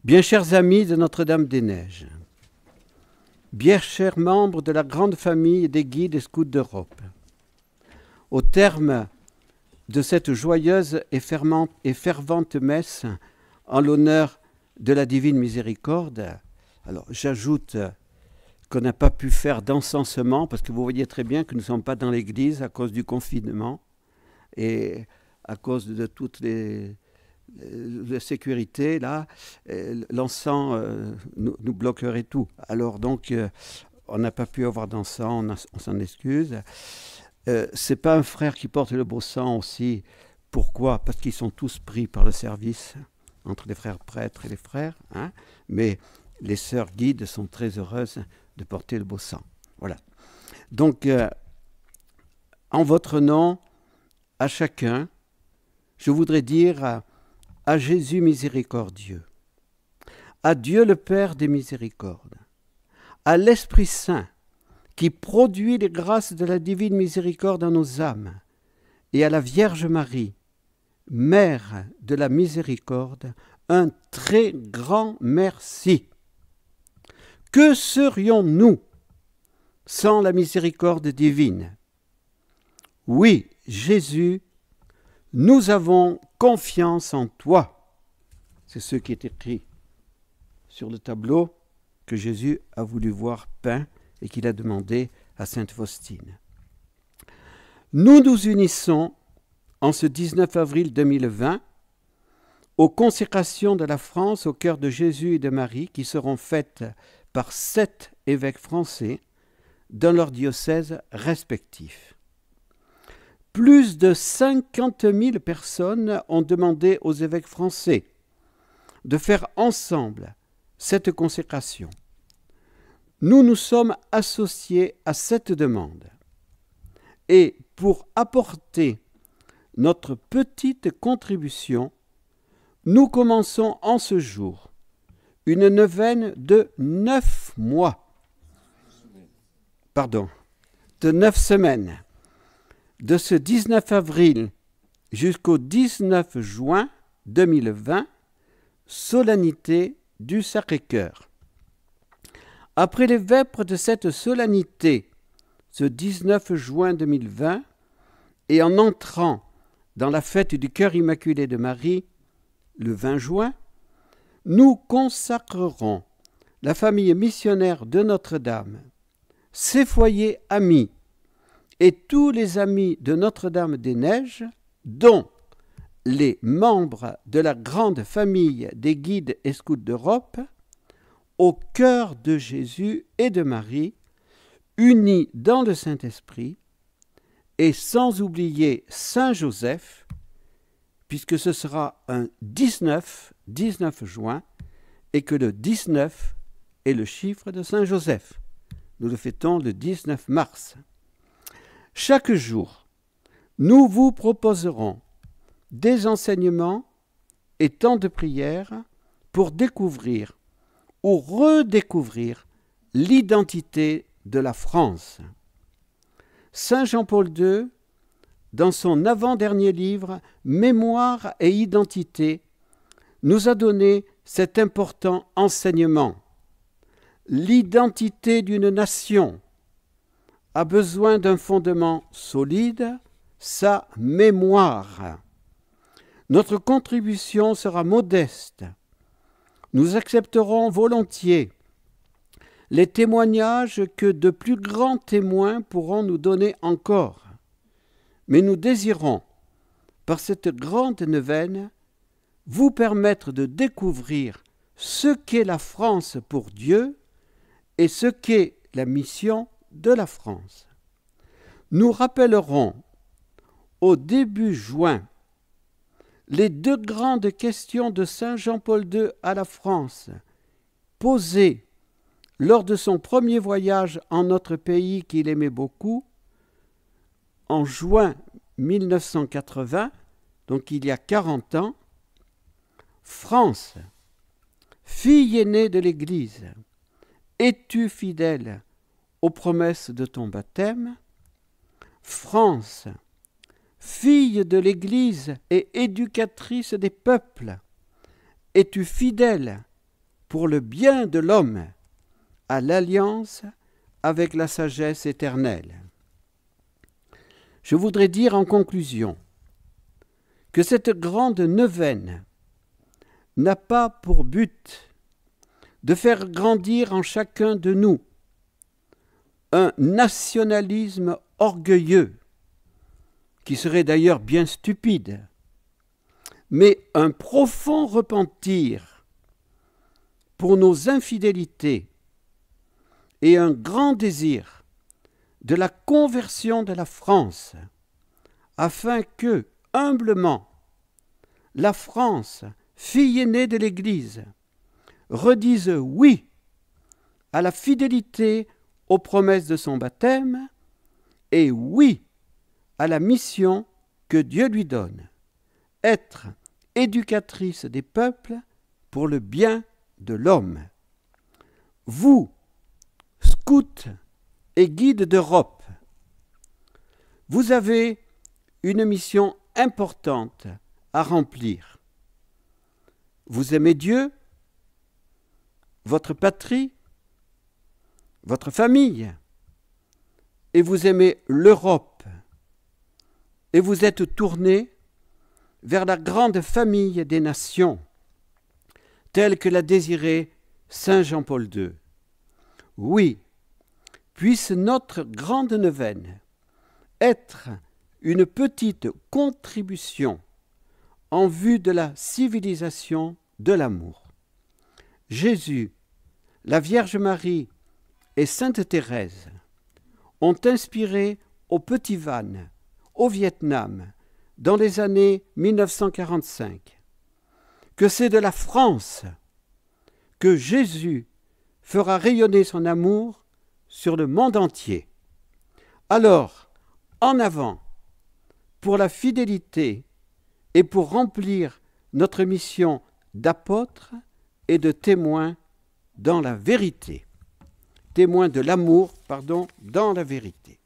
Bien chers amis de Notre-Dame-des-Neiges, bien chers membres de la grande famille des guides et scouts d'Europe, au terme de cette joyeuse et fervente messe en l'honneur de la Divine Miséricorde, alors j'ajoute qu'on n'a pas pu faire d'encensement parce que vous voyez très bien que nous ne sommes pas dans l'église à cause du confinement et à cause de toutes les sécurité, là, l'encens nous bloquerait tout. Alors donc, on n'a pas pu avoir d'encens, on s'en excuse. C'est pas un frère qui porte le beau sang aussi. Pourquoi? Parce qu'ils sont tous pris par le service entre les frères prêtres et les frères. Hein, mais les sœurs guides sont très heureuses de porter le beau sang. Voilà. Donc, en votre nom, à chacun, je voudrais dire à Jésus miséricordieux, à Dieu le Père des miséricordes, à l'Esprit Saint qui produit les grâces de la divine miséricorde en nos âmes, et à la Vierge Marie, Mère de la miséricorde, un très grand merci. Que serions-nous sans la miséricorde divine? Oui, Jésus, nous avons confiance en toi. C'est ce qui est écrit sur le tableau que Jésus a voulu voir peint et qu'il a demandé à Sainte Faustine. Nous nous unissons en ce 19 avril 2020 aux consécrations de la France au cœur de Jésus et de Marie qui seront faites par 7 évêques français dans leurs diocèses respectifs. Plus de 50 000 personnes ont demandé aux évêques français de faire ensemble cette consécration. Nous nous sommes associés à cette demande. Et pour apporter notre petite contribution, nous commençons en ce jour une neuvaine de 9 mois. De 9 semaines. De ce 19 avril jusqu'au 19 juin 2020, solennité du Sacré-Cœur. Après les vêpres de cette solennité, ce 19 juin 2020, et en entrant dans la fête du Cœur Immaculé de Marie, le 20 juin, nous consacrerons la famille missionnaire de Notre-Dame, ses foyers amis, et tous les amis de Notre-Dame-des-Neiges, dont les membres de la grande famille des guides et scouts d'Europe, au cœur de Jésus et de Marie, unis dans le Saint-Esprit, et sans oublier Saint Joseph, puisque ce sera un 19 juin, et que le 19 est le chiffre de Saint Joseph. Nous le fêtons le 19 mars. Chaque jour, nous vous proposerons des enseignements et temps de prière pour découvrir ou redécouvrir l'identité de la France. Saint Jean-Paul II, dans son avant-dernier livre « Mémoire et identité », nous a donné cet important enseignement. L'identité d'une nation a besoin d'un fondement solide, sa mémoire. Notre contribution sera modeste. Nous accepterons volontiers les témoignages que de plus grands témoins pourront nous donner encore. Mais nous désirons, par cette grande neuvaine, vous permettre de découvrir ce qu'est la France pour Dieu et ce qu'est la mission de la France. Nous rappellerons au début juin les 2 grandes questions de Saint Jean-Paul II à la France, posées lors de son premier voyage en notre pays qu'il aimait beaucoup, en juin 1980, donc il y a 40 ans. France, fille aînée de l'Église, es-tu fidèle aux promesses de ton baptême? France, fille de l'Église et éducatrice des peuples, es-tu fidèle pour le bien de l'homme à l'alliance avec la sagesse éternelle. Je voudrais dire en conclusion que cette grande neuvaine n'a pas pour but de faire grandir en chacun de nous un nationalisme orgueilleux, qui serait d'ailleurs bien stupide, mais un profond repentir pour nos infidélités et un grand désir de la conversion de la France, afin que, humblement, la France, fille aînée de l'Église, redise oui à la fidélité aux promesses de son baptême et oui à la mission que Dieu lui donne, être éducatrice des peuples pour le bien de l'homme. Vous, scouts et guides d'Europe, vous avez une mission importante à remplir. Vous aimez Dieu, votre patrie, votre famille, et vous aimez l'Europe, et vous êtes tournés vers la grande famille des nations, telle que l'a désirée Saint Jean-Paul II. Oui, puisse notre grande neuvaine être une petite contribution en vue de la civilisation de l'amour. Jésus, la Vierge Marie et Sainte Thérèse ont inspiré au Petit Van, au Vietnam, dans les années 1945, que c'est de la France que Jésus fera rayonner son amour sur le monde entier. Alors, en avant, pour la fidélité et pour remplir notre mission d'apôtres et de témoins dans la vérité. Témoins de l'amour, dans la vérité.